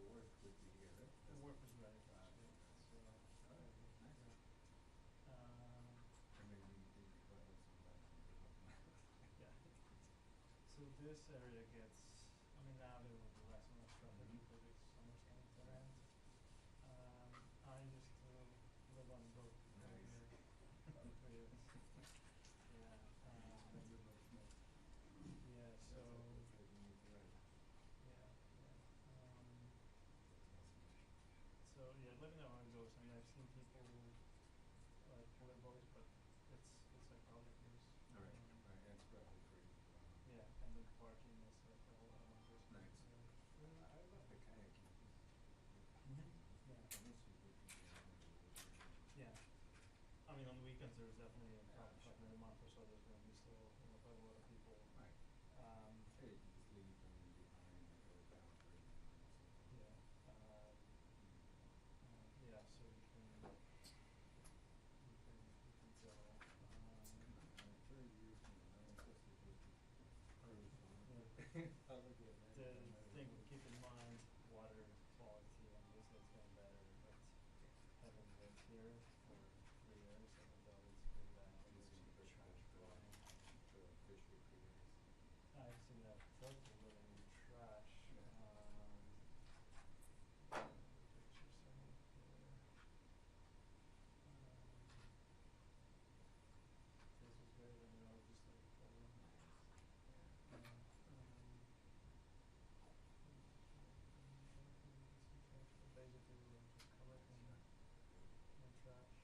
work would be here, right? The work was very good. Alright, nice. And maybe the requirements of that. Yeah. So this area gets, I mean now there will be less and less traffic because it's summer's coming to an end. I used to live on boat over Nice. here about 3 years. Yeah. Yeah, so so yeah, let me know how it goes. I mean I've seen people like pull their boats, but it's like public use. Alright, right, that's probably free. Yeah, and the parking is like a whole other Nice. I love the kayaking. Yeah. Yeah. Yeah. I mean, on the weekends there's definitely like in a month or so there's going to be still quite a lot of people. Right. Hey, you just leave them behind and go down for it. Yeah. Yeah, so you can go. 30 years from now, I'm supposed to do cruise on. The thing to keep in mind, water quality, obviously it's getting better, but having lived here for 3 years, I can tell it's pretty bad. You've seen the trash flying, the fish recreators. I've seen that turtle living in trash. Picture somewhere here. This was great, and I was just like, basically we were just collecting the trash.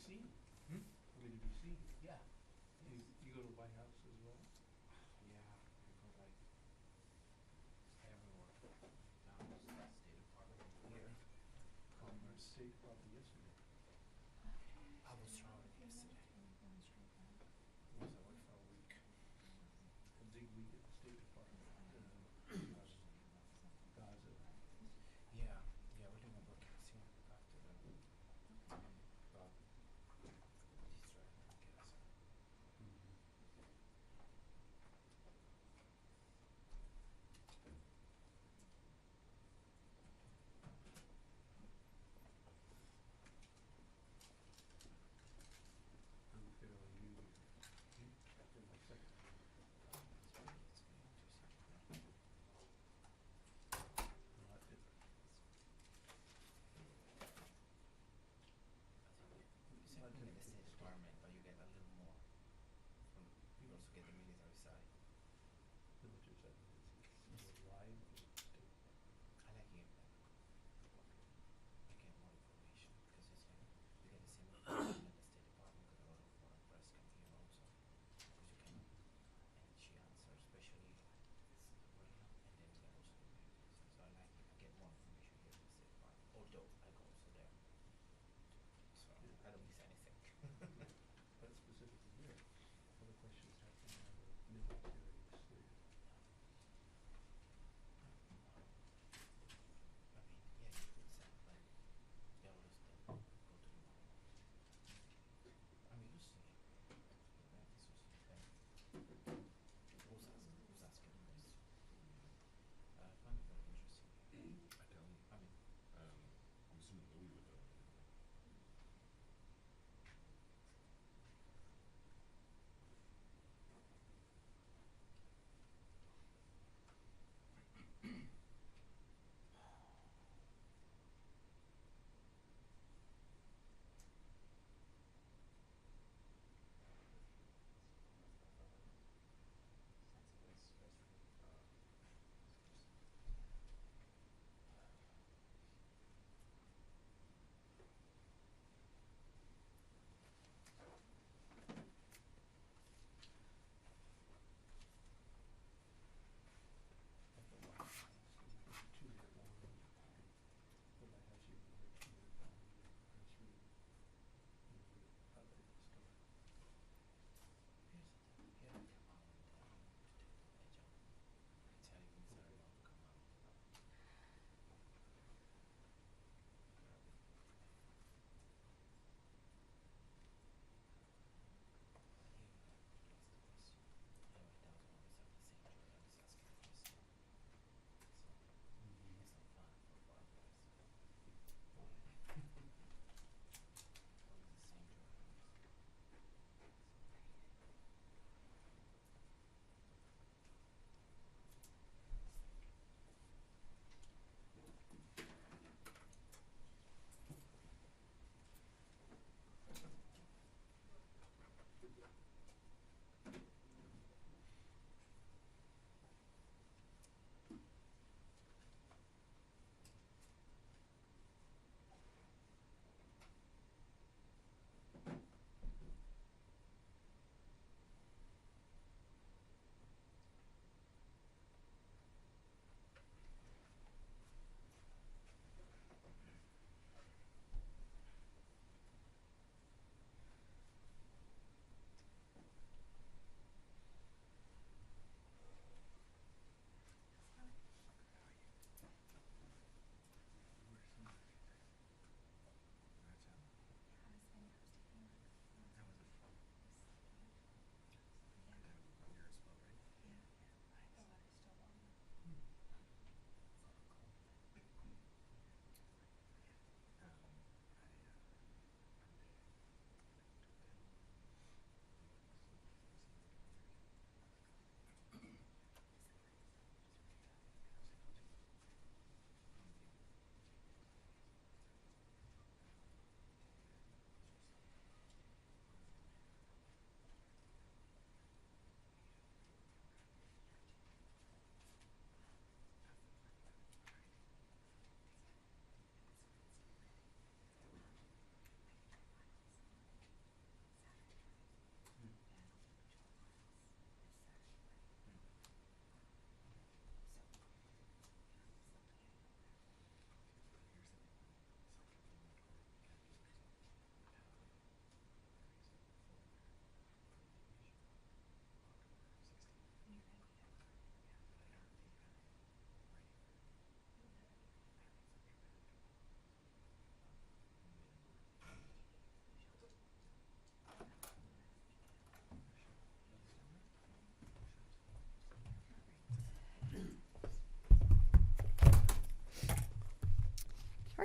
seen? Hmm? Where did you see? Yeah. You go to White House as well? Yeah, we go like everywhere. Now it's the State Department here. Commerce. State Department yesterday. I was traveling yesterday. Was I work for a week? A big week at the State Department. Gaza. Yeah, yeah, we're doing a broadcasting after the about Israel and Gaza. I'm fairly new here. After my second year. It's me, interesting. A lot different. It's same thing in the State Department, but you get a little more. You also get the military side. Military side. It's more live in the state. I like it better. You get more information because it's like you get the same information in the State Department because a lot of foreign press come here also. Because you can and she answers, especially Sabrina, and then you get also the military side. So I like it. I get more information here in the State Department. Although I go also there. So Yeah. I don't miss anything. But specifically here, other questions have to have a military experience.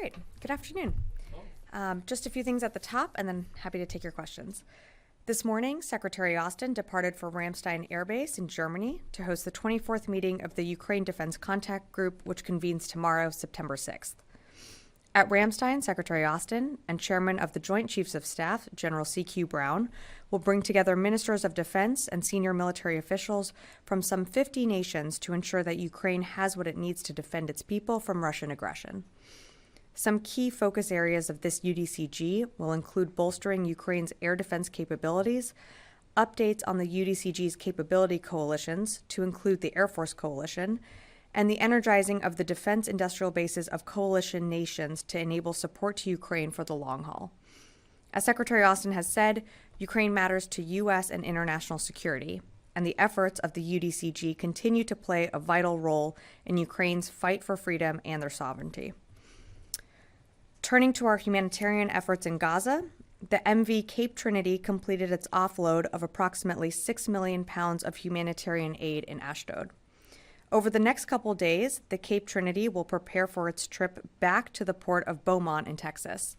right, good afternoon. Just a few things at the top, and then happy to take your questions. This morning, Secretary Austin departed for Ramstein Air Base in Germany to host the 24th meeting of the Ukraine Defense Contact Group, which convenes tomorrow, September 6th. At Ramstein, Secretary Austin and Chairman of the Joint Chiefs of Staff, General C.Q. Brown, will bring together ministers of defense and senior military officials from some 50 nations to ensure that Ukraine has what it needs to defend its people from Russian aggression. Some key focus areas of this UDCG will include bolstering Ukraine's air defense capabilities, updates on the UDCG's capability coalitions, to include the Air Force Coalition, and the energizing of the defense industrial bases of coalition nations to enable support to Ukraine for the long haul. As Secretary Austin has said, Ukraine matters to U.S. and international security, and the efforts of the UDCG continue to play a vital role in Ukraine's fight for freedom and their sovereignty. Turning to our humanitarian efforts in Gaza, the MV Cape Trinity completed its offload of approximately 6 million pounds of humanitarian aid in Ashdod. Over the next couple days, the Cape Trinity will prepare for its trip back to the port of Beaumont in Texas.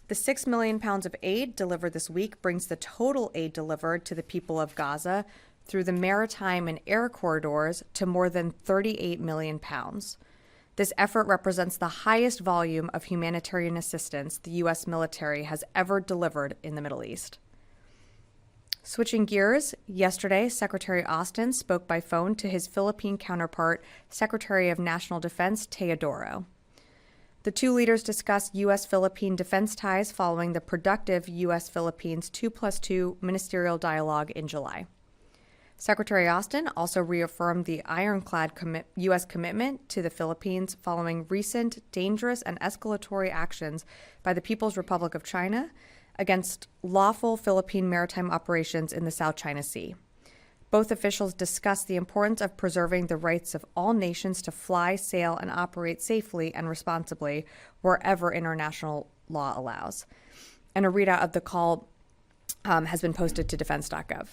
The 6 million pounds of aid delivered this week brings the total aid delivered to the people of Gaza through the maritime and air corridors to more than 38 million pounds. This effort represents the highest volume of humanitarian assistance the U.S. military has ever delivered in the Middle East. Switching gears, yesterday, Secretary Austin spoke by phone to his Philippine counterpart, Secretary of National Defense Teodoro. The two leaders discussed U.S.-Philippine defense ties following the productive U.S.-Philippines 2+2 ministerial dialogue in July. Secretary Austin also reaffirmed the ironclad U.S. commitment to the Philippines following recent dangerous and escalatory actions by the People's Republic of China against lawful Philippine maritime operations in the South China Sea. Both officials discussed the importance of preserving the rights of all nations to fly, sail, and operate safely and responsibly wherever international law allows. And a readout of the call has been posted to defense.gov.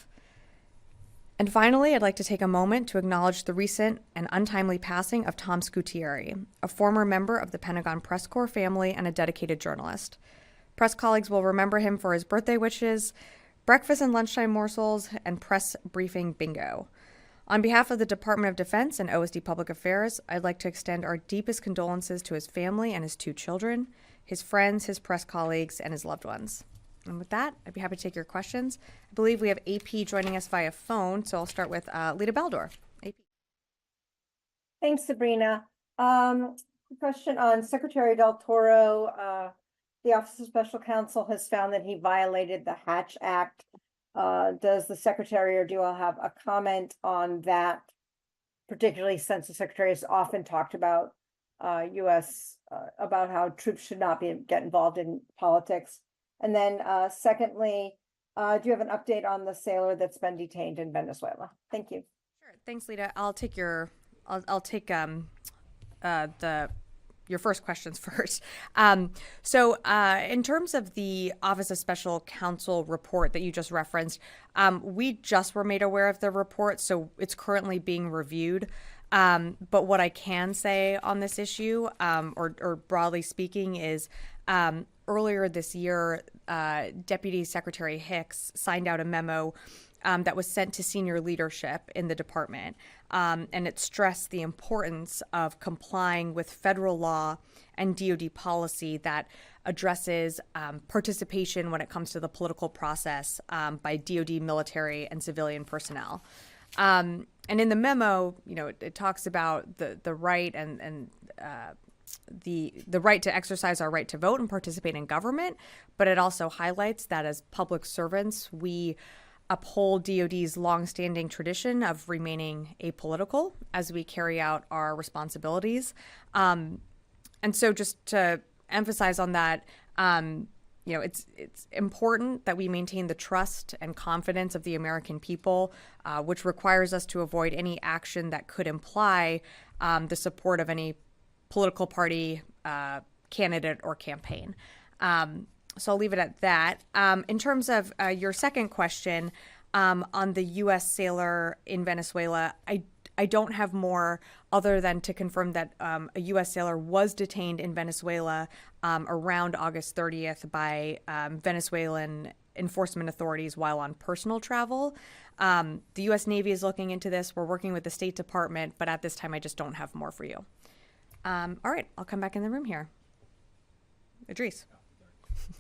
And finally, I'd like to take a moment to acknowledge the recent and untimely passing of Tom Scutieri, a former member of the Pentagon Press Corps family and a dedicated journalist. Press colleagues will remember him for his birthday wishes, breakfast and lunchtime morsels, and press briefing bingo. On behalf of the Department of Defense and OSD Public Affairs, I'd like to extend our deepest condolences to his family and his 2 children, his friends, his press colleagues, and his loved ones. And with that, I'd be happy to take your questions. I believe we have AP joining us via phone, so I'll start with Lita Baldor. AP. Thanks, Sabrina. Question on Secretary Del Toro. The Office of Special Counsel has found that he violated the Hatch Act. Does the Secretary or do you all have a comment on that, particularly since the Secretary has often talked about U.S. About how troops should not get involved in politics? And then secondly, do you have an update on the sailor that's been detained in Venezuela? Thank you. Sure. Thanks, Lita. I'll take your first questions first. So in terms of the Office of Special Counsel report that you just referenced, we just were made aware of the report, so it's currently being reviewed. But what I can say on this issue, or broadly speaking, is earlier this year, Deputy Secretary Hicks signed out a memo that was sent to senior leadership in the department, and it stressed the importance of complying with federal law and DoD policy that addresses participation when it comes to the political process by DoD military and civilian personnel. And in the memo, it talks about the right and the right to exercise our right to vote and participate in government, but it also highlights that as public servants, we uphold DoD's longstanding tradition of remaining apolitical as we carry out our responsibilities. And so just to emphasize on that, it's important that we maintain the trust and confidence of the American people, which requires us to avoid any action that could imply the support of any political party, candidate, or campaign. So I'll leave it at that. In terms of your second question on the U.S. sailor in Venezuela, I don't have more other than to confirm that a U.S. sailor was detained in Venezuela around August 30th by Venezuelan enforcement authorities while on personal travel. The U.S. Navy is looking into this. We're working with the State Department, but at this time, I just don't have more for you. All right, I'll come back in the room here. Idris.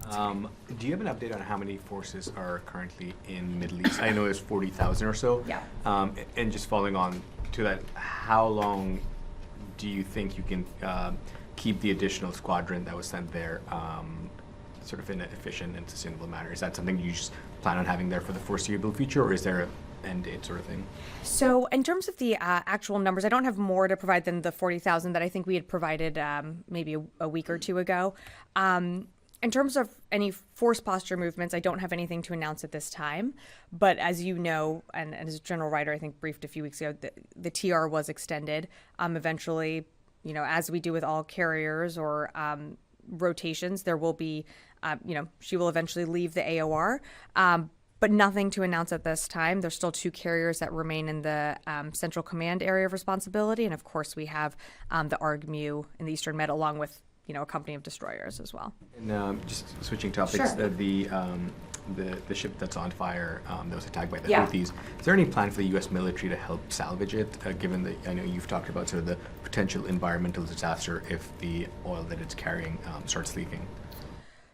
Do you have an update on how many forces are currently in Middle East? I know it's 40,000 or so. Yeah. And just following on to that, how long do you think you can keep the additional squadron that was sent there sort of in an efficient and sustainable manner? Is that something you just plan on having there for the foreseeable future, or is there an end date sort of thing? So in terms of the actual numbers, I don't have more to provide than the 40,000 that I think we had provided maybe a week or two ago. In terms of any force posture movements, I don't have anything to announce at this time. But as you know, and as General Ryder, I think, briefed a few weeks ago, the TR was extended. Eventually, as we do with all carriers or rotations, there will be, she will eventually leave the AOR. But nothing to announce at this time. There's still 2 carriers that remain in the Central Command area of responsibility. And of course, we have the ARGMU in the Eastern Med, along with a company of destroyers as well. And just switching topics, Sure. The ship that's on fire that was attacked by the Yeah. Houthis, is there any plan for the U.S. military to help salvage it, given that I know you've talked about sort of the potential environmental disaster if the oil that it's carrying starts leaking?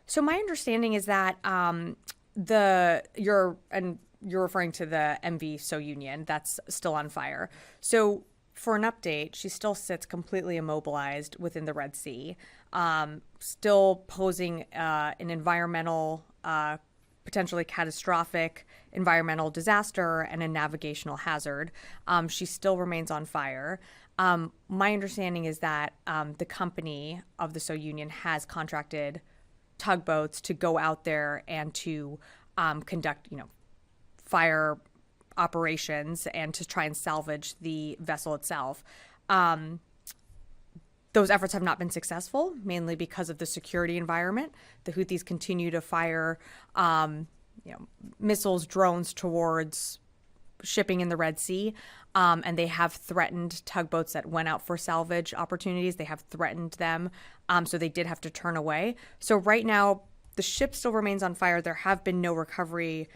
So my understanding is that you're referring to the MV Soyunion that's still on fire. So for an update, she still sits completely immobilized within the Red Sea, still posing an environmental, potentially catastrophic environmental disaster and a navigational hazard. She still remains on fire. My understanding is that the company of the Soyunion has contracted tugboats to go out there and to conduct, fire operations and to try and salvage the vessel itself. Those efforts have not been successful, mainly because of the security environment. The Houthis continue to fire, missiles, drones towards shipping in the Red Sea, and they have threatened tugboats that went out for salvage opportunities. They have threatened them, so they did have to turn away. So right now, the ship still remains on fire. There have been no recovery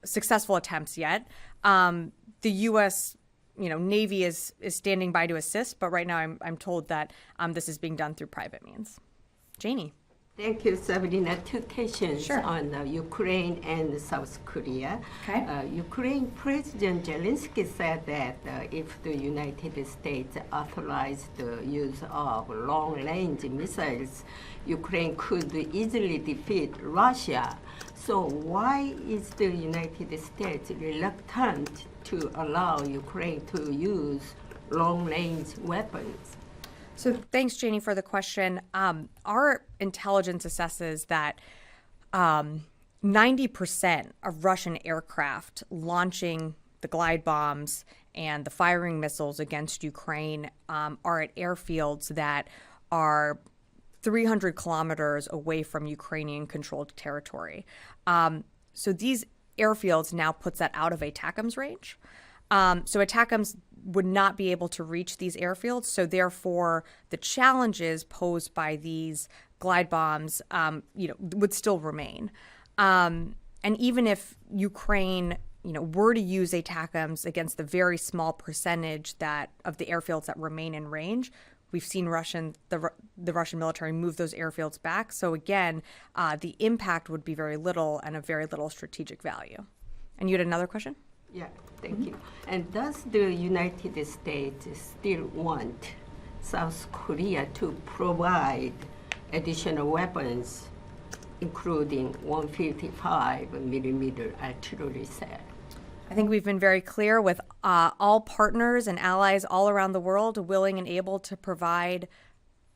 successful attempts yet. The U.S. Navy is standing by to assist, but right now I'm told that this is being done through private means. Janie. Thank you, Sabrina. 2 questions Sure. on Ukraine and South Korea. Okay. Ukraine President Zelensky said that if the United States authorized the use of long-range missiles, Ukraine could easily defeat Russia. So why is the United States reluctant to allow Ukraine to use long-range weapons? So thanks, Janie, for the question. Our intelligence assesses that 90% of Russian aircraft launching the glide bombs and the firing missiles against Ukraine are at airfields that are 300 kilometers away from Ukrainian-controlled territory. So these airfields now puts that out of ATACMS range. So ATACMS would not be able to reach these airfields. So therefore, the challenges posed by these glide bombs, would still remain. And even if Ukraine, were to use ATACMS against the very small percentage of the airfields that remain in range, we've seen the Russian military move those airfields back. So again, the impact would be very little and of very little strategic value. And you had another question? Yeah, thank you. And does the United States still want South Korea to provide additional weapons, including 155 millimeter artillery cell? I think we've been very clear with all partners and allies all around the world willing and able to provide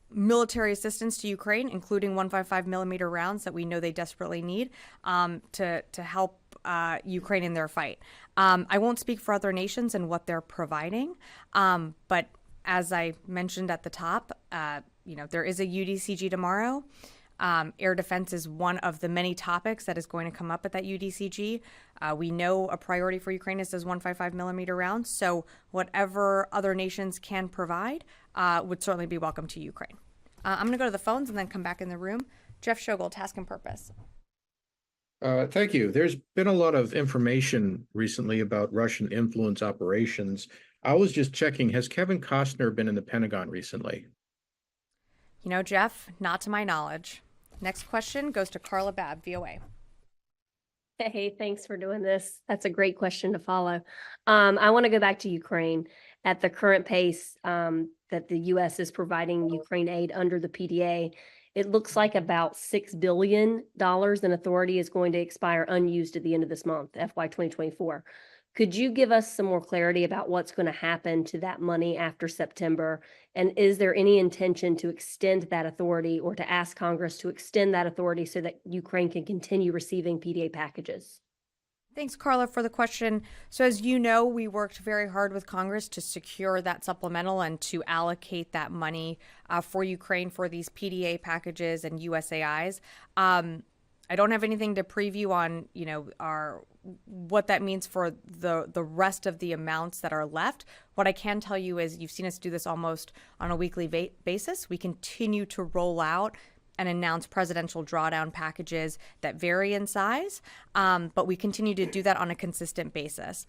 military assistance to Ukraine, including 155 millimeter rounds that we know they desperately need to help Ukraine in their fight. I won't speak for other nations and what they're providing, but as I mentioned at the top, there is a UDCG tomorrow. Air defense is one of the many topics that is going to come up at that UDCG. We know a priority for Ukraine is those 155 millimeter rounds. So whatever other nations can provide would certainly be welcome to Ukraine. I'm going to go to the phones and then come back in the room. Jeff Schogel, Task and Purpose. Thank you. There's been a lot of information recently about Russian influence operations. I was just checking, has Kevin Costner been in the Pentagon recently? You know, Jeff, not to my knowledge. Next question goes to Carla Babb, VOA. Hey, thanks for doing this. That's a great question to follow. I want to go back to Ukraine. At the current pace that the U.S. is providing Ukraine aid under the PDA, it looks like about $6 billion in authority is going to expire unused at the end of this month, FY 2024. Could you give us some more clarity about what's going to happen to that money after September? And is there any intention to extend that authority or to ask Congress to extend that authority so that Ukraine can continue receiving PDA packages? Thanks, Carla, for the question. So as you know, we worked very hard with Congress to secure that supplemental and to allocate that money for Ukraine for these PDA packages and USAIs. I don't have anything to preview on, what that means for the rest of the amounts that are left. What I can tell you is you've seen us do this almost on a weekly basis. We continue to roll out and announce presidential drawdown packages that vary in size, but we continue to do that on a consistent basis.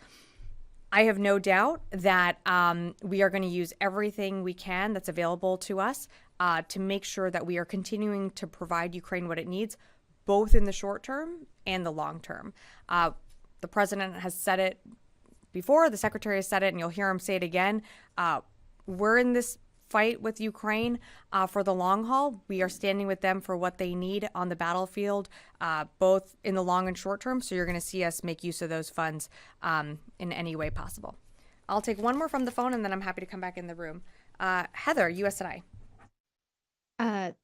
I have no doubt that we are going to use everything we can that's available to us to make sure that we are continuing to provide Ukraine what it needs, both in the short term and the long term. The president has said it before, the secretary has said it, and you'll hear him say it again. We're in this fight with Ukraine for the long haul. We are standing with them for what they need on the battlefield, both in the long and short term. So you're going to see us make use of those funds in any way possible. I'll take one more from the phone, and then I'm happy to come back in the room. Heather, USNI.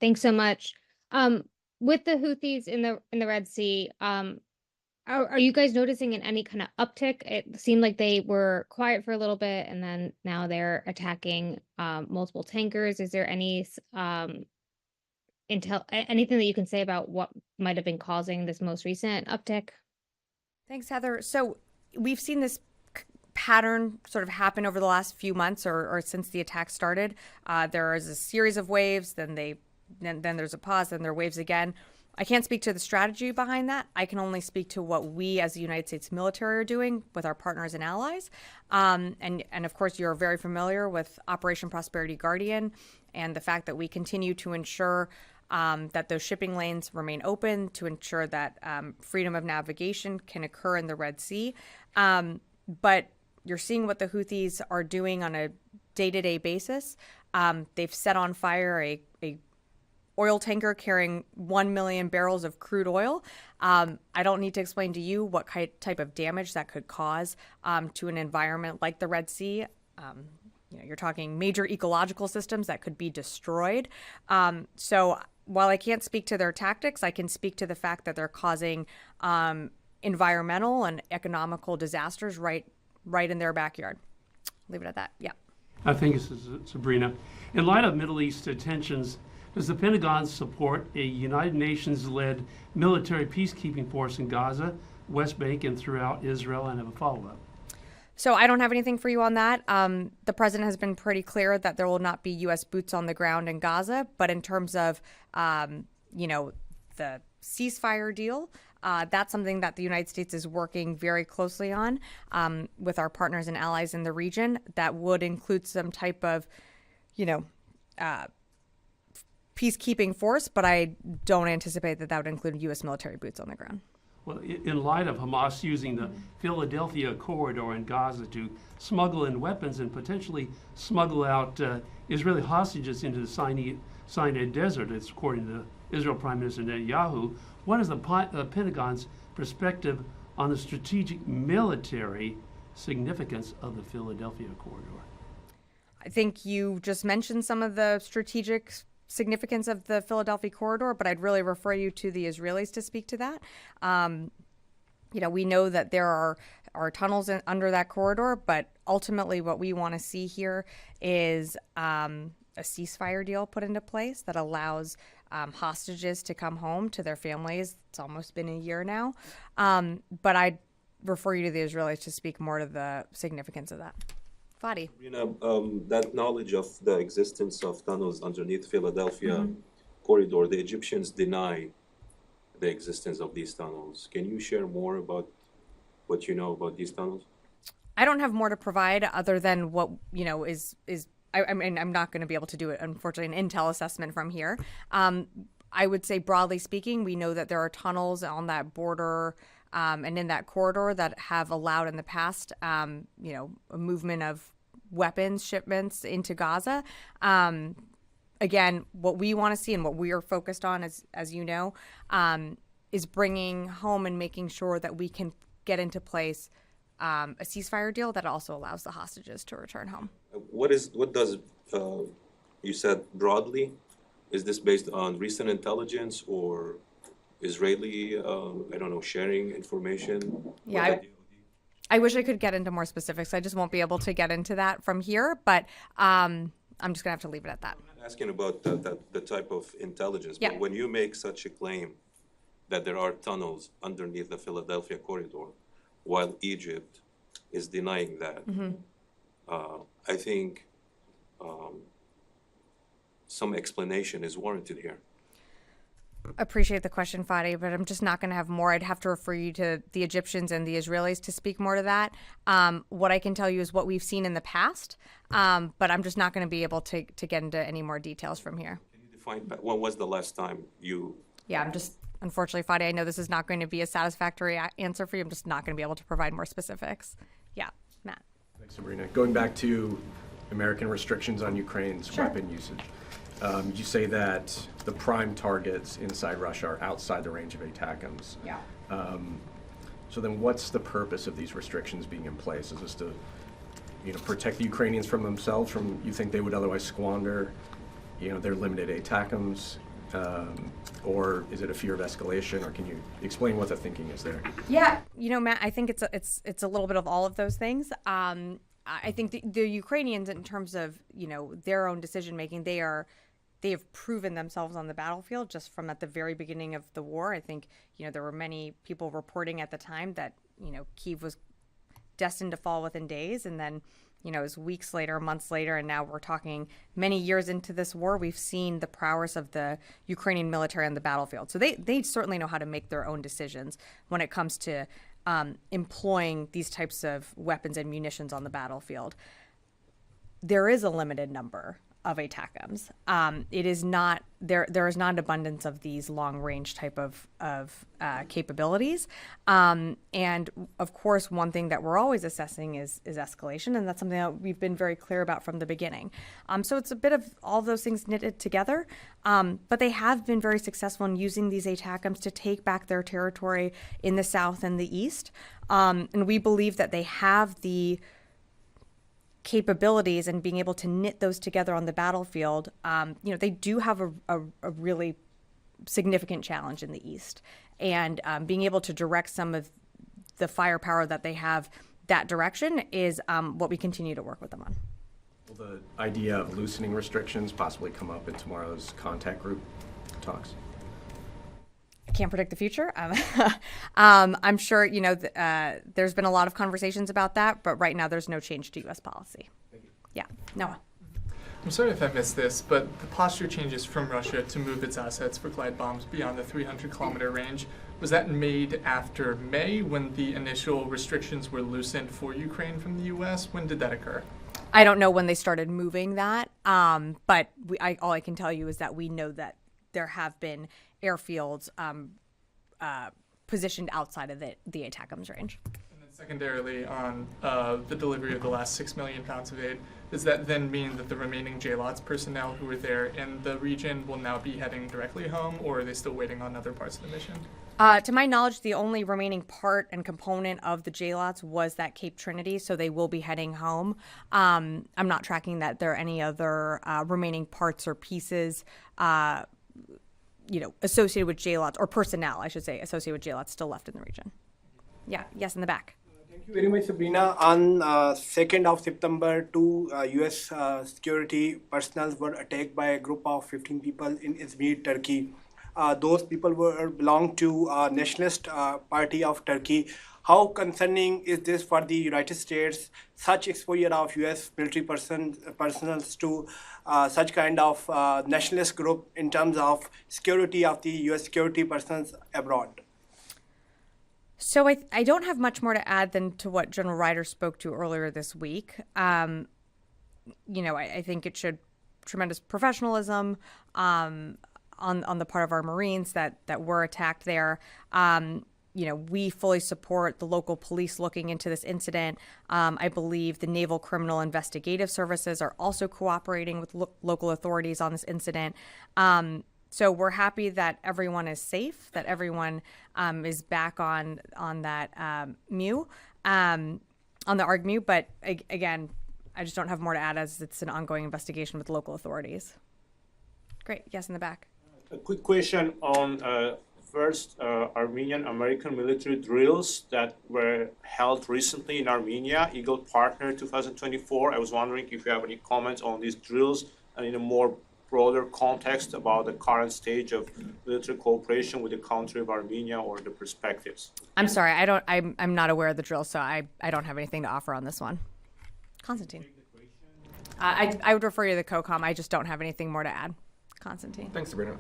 Thanks so much. With the Houthis in the Red Sea, are you guys noticing any kind of uptick? It seemed like they were quiet for a little bit, and then now they're attacking multiple tankers. Is there any anything that you can say about what might have been causing this most recent uptick? Thanks, Heather. So we've seen this pattern sort of happen over the last few months or since the attack started. There is a series of waves, then there's a pause, then there are waves again. I can't speak to the strategy behind that. I can only speak to what we as the United States military are doing with our partners and allies. And of course, you're very familiar with Operation Prosperity Guardian and the fact that we continue to ensure that those shipping lanes remain open, to ensure that freedom of navigation can occur in the Red Sea. But you're seeing what the Houthis are doing on a day-to-day basis. They've set on fire a oil tanker carrying 1 million barrels of crude oil. I don't need to explain to you what type of damage that could cause to an environment like the Red Sea. You're talking major ecological systems that could be destroyed. So while I can't speak to their tactics, I can speak to the fact that they're causing environmental and economical disasters right in their backyard. Leave it at that. Yeah. Thank you, Sabrina. In light of Middle East tensions, does the Pentagon support a United Nations-led military peacekeeping force in Gaza, West Bank, and throughout Israel? And have a follow-up. So I don't have anything for you on that. The president has been pretty clear that there will not be U.S. boots on the ground in Gaza. But in terms of, the ceasefire deal, that's something that the United States is working very closely on with our partners and allies in the region. That would include some type of, peacekeeping force, but I don't anticipate that would include U.S. military boots on the ground. Well, in light of Hamas using the Philadelphia corridor in Gaza to smuggle in weapons and potentially smuggle out Israeli hostages into the Sinai Desert, it's according to Israel Prime Minister Netanyahu, what is the Pentagon's perspective on the strategic military significance of the Philadelphia corridor? I think you just mentioned some of the strategic significance of the Philadelphia corridor, but I'd really refer you to the Israelis to speak to that. We know that there are tunnels under that corridor, but ultimately what we want to see here is a ceasefire deal put into place that allows hostages to come home to their families. It's almost been a year now. But I'd refer you to the Israelis to speak more to the significance of that. Fadi. That knowledge of the existence of tunnels underneath Philadelphia corridor, the Egyptians deny the existence of these tunnels. Can you share more about what you know about these tunnels? I don't have more to provide other than what, I mean, I'm not going to be able to do it, unfortunately, an intel assessment from here. I would say, broadly speaking, we know that there are tunnels on that border and in that corridor that have allowed in the past, a movement of weapons shipments into Gaza. Again, what we want to see and what we are focused on, as you know, is bringing home and making sure that we can get into place a ceasefire deal that also allows the hostages to return home. What does you said broadly? Is this based on recent intelligence or Israeli, sharing information? Yeah, I wish I could get into more specifics. I just won't be able to get into that from here, but I'm just gonna have to leave it at that. I'm not asking about the type of intelligence, but when you make such a claim that there are tunnels underneath the Philadelphia corridor, while Egypt is denying that, I think some explanation is warranted here. Appreciate the question, Fadi, but I'm just not going to have more. I'd have to refer you to the Egyptians and the Israelis to speak more to that. What I can tell you is what we've seen in the past, but I'm just not going to be able to get into any more details from here. Can you define when was the last time you? Yeah, I'm just, unfortunately, Fadi, I know this is not going to be a satisfactory answer for you. I'm just not going to be able to provide more specifics. Yeah, Matt. Thanks, Sabrina. Going back to American restrictions on Ukraine's weapon usage. You say that the prime targets inside Russia are outside the range of ATACMS. Yeah. So then what's the purpose of these restrictions being in place? Is this to protect the Ukrainians from themselves, from you think they would otherwise squander their limited ATACMS? Or is it a fear of escalation, or can you explain what the thinking is there? Yeah, Matt, I think it's a little bit of all of those things. I think the Ukrainians, in terms of their own decision making, they have proven themselves on the battlefield just from at the very beginning of the war. I think there were many people reporting at the time that Kyiv was destined to fall within days, and then it was weeks later, months later, and now we're talking many years into this war. We've seen the prowess of the Ukrainian military on the battlefield. So they certainly know how to make their own decisions when it comes to employing these types of weapons and munitions on the battlefield. There is a limited number of ATACMS. It is not there is not an abundance of these long range type of capabilities. And of course, one thing that we're always assessing is escalation, and that's something that we've been very clear about from the beginning. So it's a bit of all of those things knitted together, but they have been very successful in using these ATACMS to take back their territory in the south and the east. And we believe that they have the capabilities and being able to knit those together on the battlefield. They do have a really significant challenge in the east, and being able to direct some of the firepower that they have that direction is what we continue to work with them on. Will the idea of loosening restrictions possibly come up in tomorrow's contact group talks? I can't predict the future. I'm sure, there's been a lot of conversations about that, but right now there's no change to U.S. policy. Thank you. Yeah, Noah. I'm sorry if I missed this, but the posture changes from Russia to move its assets for glide bombs beyond the 300-kilometer range, was that made after May when the initial restrictions were loosened for Ukraine from the U.S.? When did that occur? I don't know when they started moving that, but all I can tell you is that we know that there have been airfields positioned outside of the ATACMS range. And then secondarily, on the delivery of the last 6 million pounds of aid, does that then mean that the remaining JLOTS personnel who were there in the region will now be heading directly home, or are they still waiting on other parts of the mission? To my knowledge, the only remaining part and component of the JLOTS was that Cape Trinity, so they will be heading home. I'm not tracking that there are any other remaining parts or pieces associated with JLOTS, or personnel, I should say, associated with JLOTS still left in the region. Yeah, yes, in the back. Thank you very much, Sabrina. On 2nd of September, two U.S. Security personnel were attacked by a group of 15 people in Izmir, Turkey. Those people belonged to Nationalist Party of Turkey. How concerning is this for the United States, such exposure of U.S. military personnel to such kind of nationalist group in terms of security of the U.S. security personnel abroad? So I don't have much more to add than to what General Ryder spoke to earlier this week. I think it showed tremendous professionalism on the part of our Marines that were attacked there. We fully support the local police looking into this incident. I believe the Naval Criminal Investigative Services are also cooperating with local authorities on this incident. So we're happy that everyone is safe, that everyone is back on that MEU, on the ARG-MEU. But again, I just don't have more to add as it's an ongoing investigation with local authorities. Great. Yes, in the back. A quick question on first Armenian-American military drills that were held recently in Armenia, Eagle Partner 2024. I was wondering if you have any comments on these drills and in a more broader context about the current stage of military cooperation with the country of Armenia or the perspectives. I'm sorry, I'm not aware of the drill, so I don't have anything to offer on this one. Constantine. I would refer you to the COCOM. I just don't have anything more to add. Constantine. Thanks, Sabrina.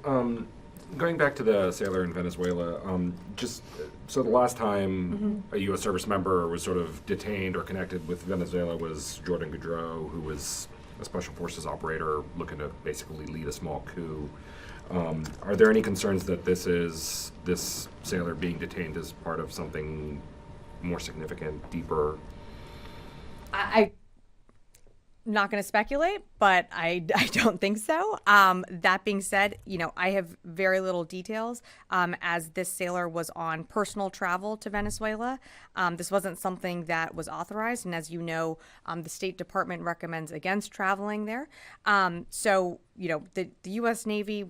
Going back to the sailor in Venezuela, so the last time a U.S. service member was sort of detained or connected with Venezuela was Jordan Goudreau, who was a special forces operator looking to basically lead a small coup. Are there any concerns that this sailor being detained is part of something more significant, deeper? I'm not going to speculate, but I don't think so. That being said, I have very little details as this sailor was on personal travel to Venezuela. This wasn't something that was authorized. And as you know, the State Department recommends against traveling there. So, the U.S. Navy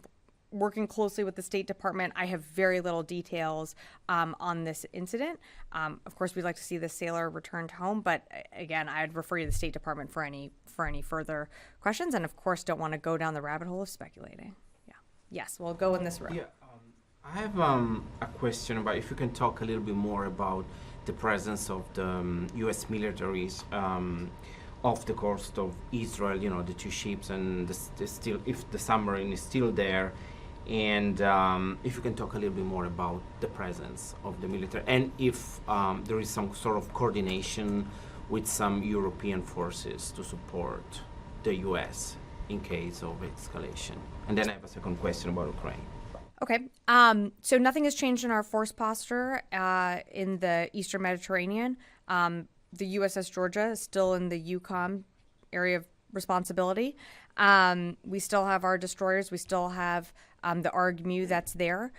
working closely with the State Department, I have very little details on this incident. Of course, we'd like to see the sailor returned home, but again, I'd refer you to the State Department for any further questions, and of course, don't want to go down the rabbit hole of speculating. Yeah. Yes, we'll go in this row. Yeah, I have a question about if you can talk a little bit more about the presence of the U.S. militaries off the coast of Israel. The two ships and if the submarine is still there. And if you can talk a little bit more about the presence of the military and if there is some sort of coordination with some European forces to support the U.S. in case of escalation. And then I have a second question about Ukraine. Okay. So nothing has changed in our force posture in the Eastern Mediterranean. The USS Georgia is still in the EUCOM area of responsibility. We still have our destroyers. We still have the ARG-MEU that's there.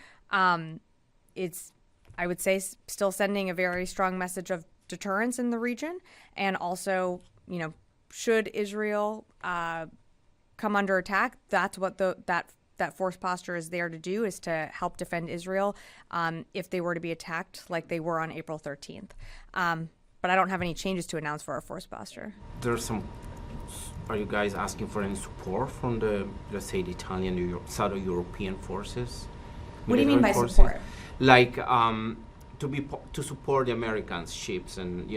It's, I would say, still sending a very strong message of deterrence in the region. And also, should Israel come under attack, that's what that force posture is there to do, is to help defend Israel if they were to be attacked like they were on April 13th. But I don't have any changes to announce for our force posture. Are you guys asking for any support from the, let's say, the Italian, Southern European forces? What do you mean by support? Like to support the American ships and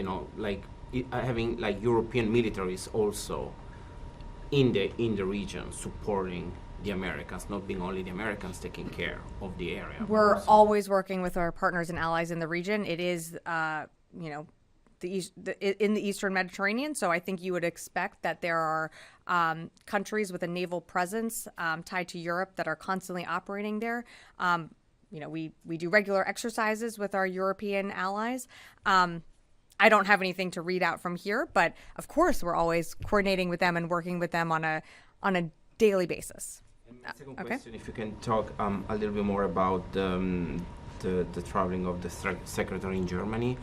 having like European militaries also in the region supporting the Americans, not being only the Americans taking care of the area. We're always working with our partners and allies in the region. It is, in the Eastern Mediterranean, so I think you would expect that there are countries with a naval presence tied to Europe that are constantly operating there. We do regular exercises with our European allies. I don't have anything to read out from here, but of course we're always coordinating with them and working with them on a daily basis. And my second question, if you can talk a little bit more about the traveling of the secretary in Germany,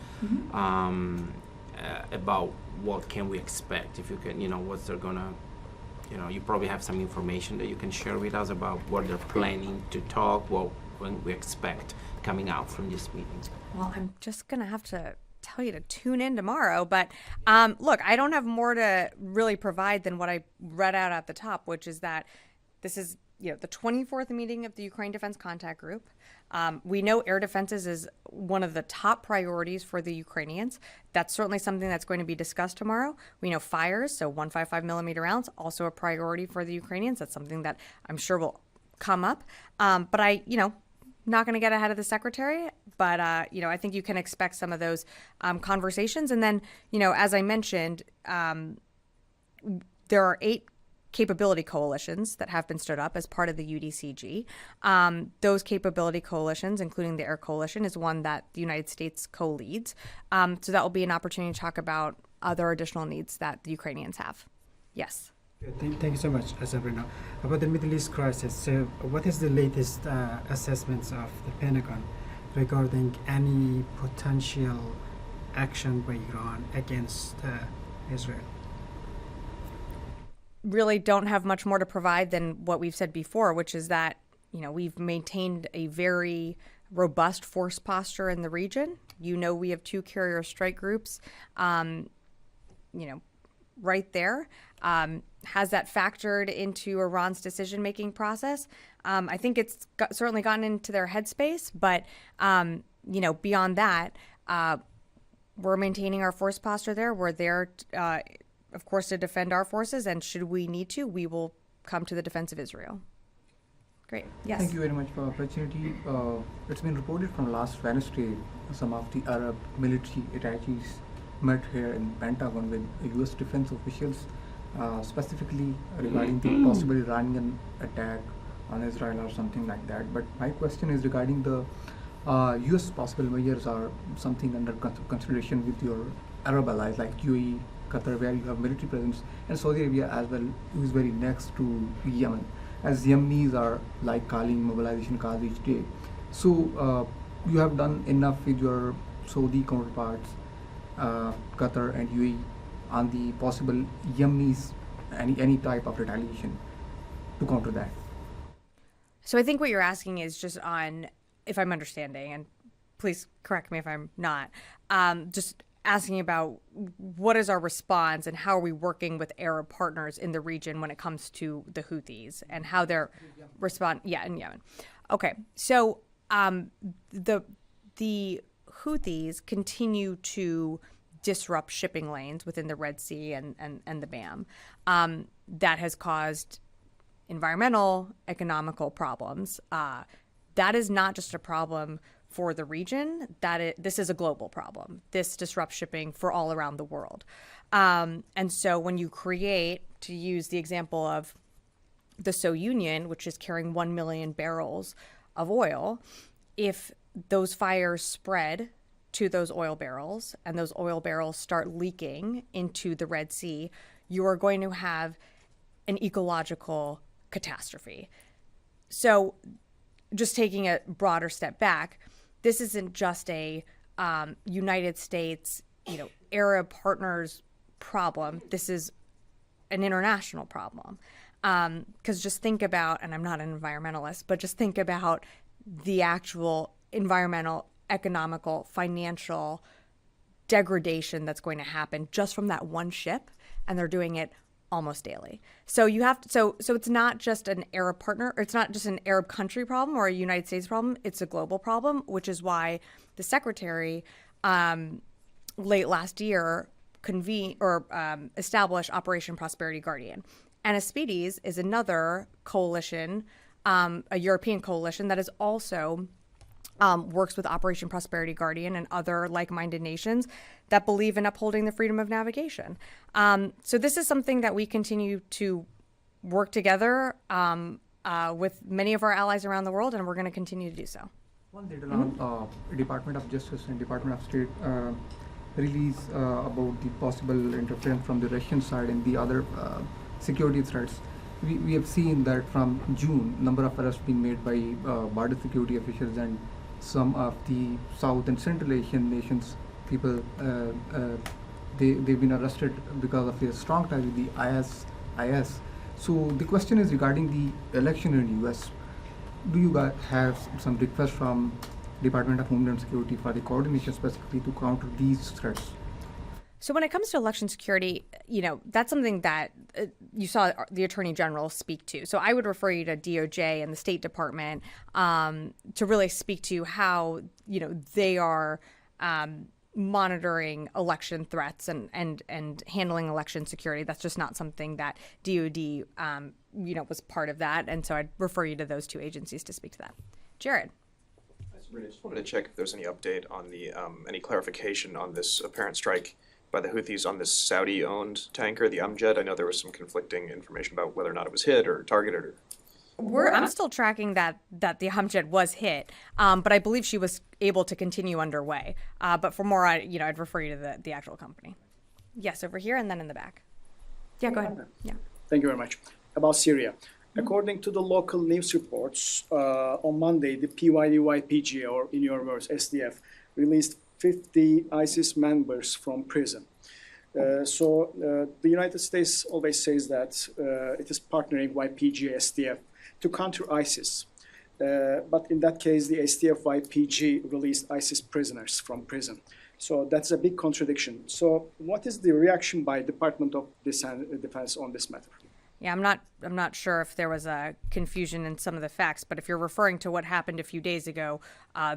about what can we expect, if you can, what's they're gonna, you probably have some information that you can share with us about what they're planning to talk, when we expect coming out from this meeting. Well, I'm just gonna have to tell tell you to tune in tomorrow. But look, I don't have more to really provide than what I read out at the top, which is that this is, the 24th meeting of the Ukraine Defense Contact Group. We know air defenses is one of the top priorities for the Ukrainians. That's certainly something that's going to be discussed tomorrow. We know fires, so 155 millimeter rounds, also a priority for the Ukrainians. That's something that I'm sure will come up. But I, not going to get ahead of the secretary, but, I think you can expect some of those conversations. And then, as I mentioned, there are 8 capability coalitions that have been stood up as part of the UDCG. Those capability coalitions, including the Air Coalition, is one that the United States co-leads. So that will be an opportunity to talk about other additional needs that the Ukrainians have. Yes. Thank you so much, Sabrina. About the Middle East crisis, so what is the latest assessments of the Pentagon regarding any potential action by Iran against Israel? Really don't have much more to provide than what we've said before, which is that, we've maintained a very robust force posture in the region. We have 2 carrier strike groups, right there. Has that factored into Iran's decision-making process? I think it's certainly gotten into their headspace, but, beyond that, we're maintaining our force posture there. We're there, of course, to defend our forces, and should we need to, we will come to the defense of Israel. Great. Yes. Thank you very much for the opportunity. It's been reported from last Wednesday, some of the Arab military attaches met here in Pentagon with U.S. defense officials, specifically regarding the possible Iranian attack on Israel or something like that. But my question is regarding the U.S. possible measures or something under consideration with your Arab allies like UAE, Qatar, where you have military presence, and Saudi Arabia as well, who is very next to Yemen, as Yemenis are like calling mobilization calls each day. So you have done enough with your Saudi counterparts, Qatar and UAE, on the possible Yemenis, any type of retaliation to counter that? So I think what you're asking is just on, if I'm understanding, and please correct me if I'm not, just asking about what is our response and how are we working with Arab partners in the region when it comes to the Houthis and how they're in Yemen. Okay, so the Houthis continue to disrupt shipping lanes within the Red Sea and the BAM. That has caused environmental, economical problems. That is not just a problem for the region, this is a global problem. This disrupts shipping for all around the world. And so when you create, to use the example of the So Union, which is carrying 1 million barrels of oil, if those fires spread to those oil barrels and those oil barrels start leaking into the Red Sea, you are going to have an ecological catastrophe. So just taking a broader step back, this isn't just a United States, Arab partners problem. This is an international problem. Because just think about, and I'm not an environmentalist, but just think about the actual environmental, economical, financial degradation that's going to happen just from that one ship, and they're doing it almost daily. So you have to, so it's not just an Arab partner, or it's not just an Arab country problem or a United States problem, it's a global problem, which is why the secretary late last year established Operation Prosperity Guardian. And Aspides is another coalition, a European coalition that is also works with Operation Prosperity Guardian and other like-minded nations that believe in upholding the freedom of navigation. So this is something that we continue to work together with many of our allies around the world, and we're going to continue to do so. One data on Department of Justice and Department of State release about the possible interference from the Russian side and the other security threats. We have seen that from June, number of arrests being made by border security officials and some of the South and Central Asian nations people, they've been arrested because of their strong ties with the IS. So the question is regarding the election in the US. Do you guys have some requests from Department of Homeland Security for the coordination specifically to counter these threats? So when it comes to election security, that's something that you saw the Attorney General speak to. So I would refer you to DOJ and the State Department to really speak to how, they are monitoring election threats and handling election security. That's just not something that DOD, was part of that. And so I'd refer you to those two agencies to speak to that. Jared. I just wanted to check if there's any update on the any clarification on this apparent strike by the Houthis on this Saudi-owned tanker, the Amjad. I know there was some conflicting information about whether or not it was hit or targeted. I'm still tracking that the Amjad was hit, but I believe she was able to continue underway. But for more, I'd refer you to the actual company. Yes, over here and then in the back. Yeah, go ahead. Yeah. Thank you very much. About Syria. According to the local news reports, on Monday, the PYD-YPG, or in your words, SDF, released 50 ISIS members from prison. So the United States always says that it is partnering YPG, SDF to counter ISIS. But in that case, the SDF-YPG released ISIS prisoners from prison. So that's a big contradiction. So what is the reaction by Department of Defense on this matter? Yeah, I'm not sure if there was a confusion in some of the facts, but if you're referring to what happened a few days ago,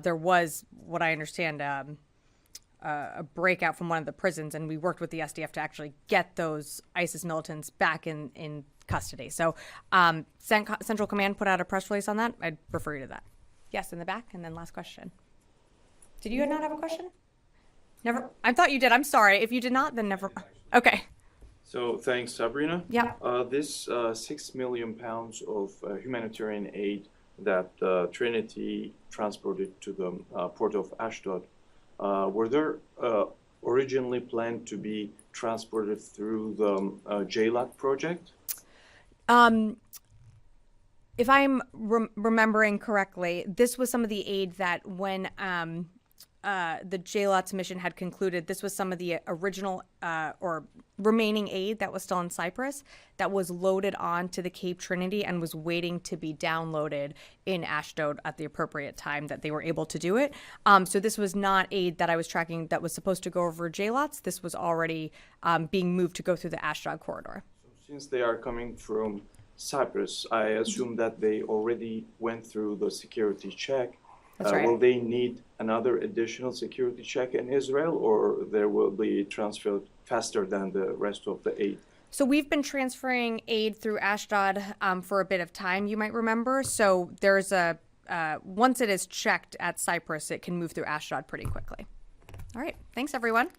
there was, what I understand, a breakout from one of the prisons, and we worked with the SDF to actually get those ISIS militants back in custody. So Central Command put out a press release on that. I'd refer you to that. Yes, in the back, and then last question. Did you not have a question? Never? I thought you did. I'm sorry. If you did not, then never. Okay. So thanks, Sabrina. Yeah. This 6 million pounds of humanitarian aid that Trinity transported to the port of Ashdod, were there originally planned to be transported through the JLAT project? If I'm remembering correctly, this was some of the aid that when the JLAT's mission had concluded, this was some of the original or remaining aid that was still in Cyprus that was loaded onto the Cape Trinity and was waiting to be downloaded in Ashdod at the appropriate time that they were able to do it. So this was not aid that I was tracking that was supposed to go over JLATs. This was already being moved to go through the Ashdod corridor. So since they are coming from Cyprus, I assume that they already went through the security check. That's right. Will they need another additional security check in Israel, or there will be transferred faster than the rest of the aid? So we've been transferring aid through Ashdod for a bit of time, you might remember. So there's once it is checked at Cyprus, it can move through Ashdod pretty quickly. All right. Thanks, everyone.